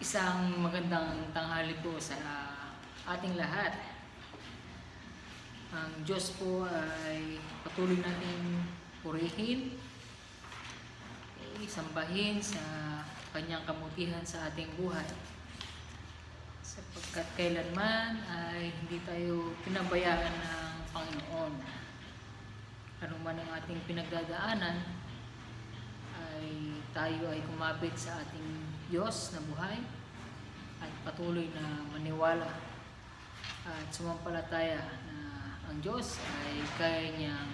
Isang magandang tanghali po sa ating lahat. Ang Diyos po ay patuloy nating purihin, sambahin sa kanyang kabutihan sa ating buhay. Sapagkat kailanman ay hindi tayo pinabayaan ng Panginoon. Ano man ang ating pinagdadaanan, ay tayo ay kumapit sa ating Diyos na buhay at patuloy na maniwala at sumampalataya na ang Diyos ay kaya niyang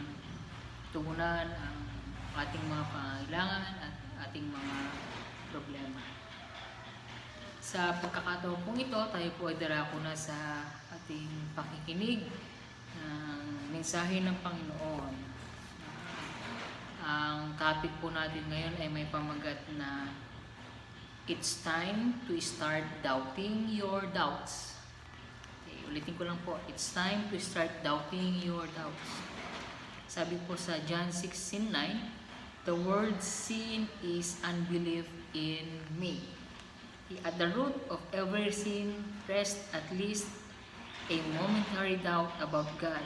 tugunan ang ating mga pangangailangan at ating mga problema. Sa pagkakataon pong ito, tayo po ay darako na sa ating pakikinig ng mensahe ng Panginoon. Ang topic po natin ngayon ay may pamagat na it's time to start doubting your doubts. Okay, ulitin ko lang po, it's time to start doubting your doubts. Sabi po sa John 16:9, the word sin is unbelief in me. At the root of every sin rests at least a momentary doubt about God.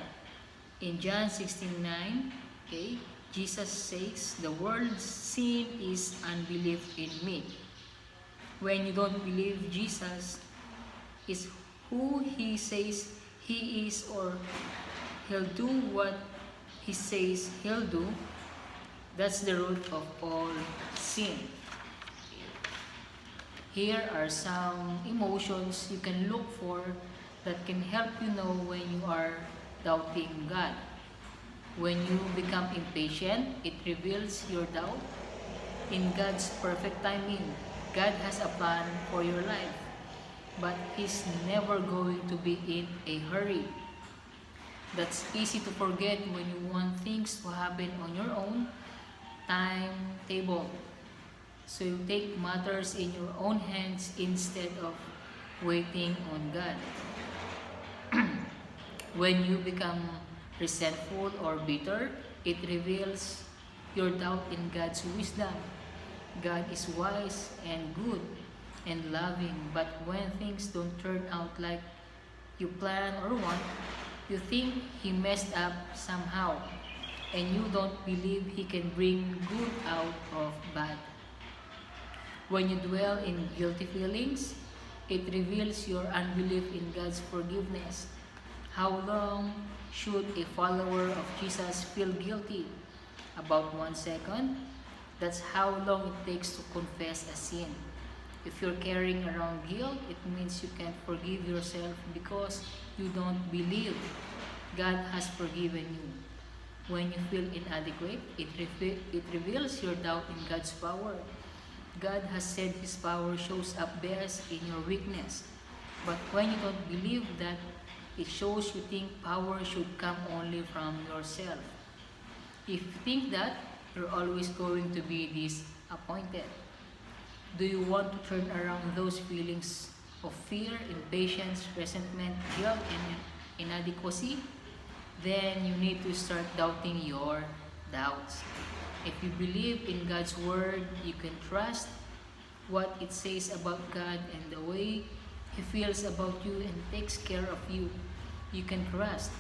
In John 16:9, okay, Jesus says, the word sin is unbelief in me. When you don't believe Jesus is who He says He is, or He'll do what He says He'll do, that's the root of all sin. Here are some emotions you can look for that can help you know when you are doubting God. When you become impatient, it reveals your doubt. In God's perfect timing, God has a plan for your life, but He's never going to be in a hurry. That's easy to forget when you want things to happen on your own timetable. So you take matters in your own hands instead of waiting on God. When you become resentful or bitter, it reveals your doubt in God's wisdom. God is wise and good and loving, but when things don't turn out like you plan or want, you think He messed up somehow, and you don't believe He can bring good out of bad. When you dwell in guilty feelings, it reveals your unbelief in God's forgiveness. How long should a follower of Jesus feel guilty? About 1 second. That's how long it takes to confess a sin. If you're carrying around guilt, it means you can't forgive yourself because you don't believe God has forgiven you. When you feel inadequate, it reveals your doubt in God's power. God has said His power shows up best in your weakness. But when you don't believe that, it shows you think power should come only from yourself. If you think that, you're always going to be disappointed. Do you want to turn around those feelings of fear, impatience, resentment, guilt, and inadequacy? Then you need to start doubting your doubts. If you believe in God's word, you can trust what it says about God and the way He feels about you and takes care of you. You can trust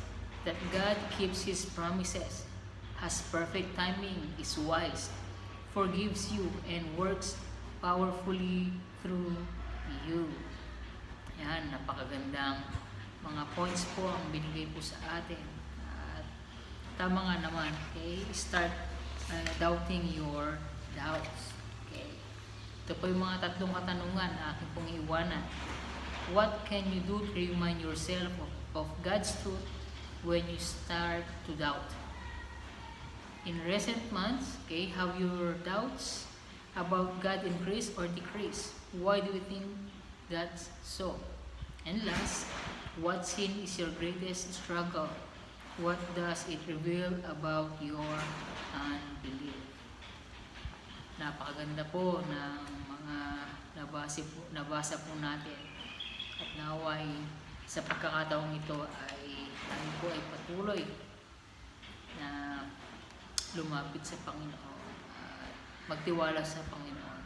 that God keeps His promises, has perfect timing, is wise, forgives you, and works powerfully through you. Yan, napakagandang mga points po ang binigay po sa atin. At tama nga naman, okay? Start doubting your doubts. Okay? Ito po yung mga tatlong katanungan na aking pong iwanan. What can you do to remind yourself of God's truth when you start to doubt? In recent months, okay, have your doubts about God increased or decreased? Why do you think that's so? And last, what sin is your greatest struggle? What does it reveal about your unbelief? Napakaganda po ng mga nabasa po natin. At naway sa pagkakataong ito ay tayo po ay patuloy na lumapit sa Panginoon at magtiwala sa Panginoon.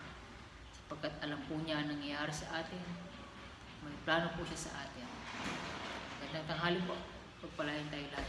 Pagkat alam po niya ang nangyayari sa atin. May plano po siya sa atin. Magandang tanghali po. Pagpalain tayo lahat.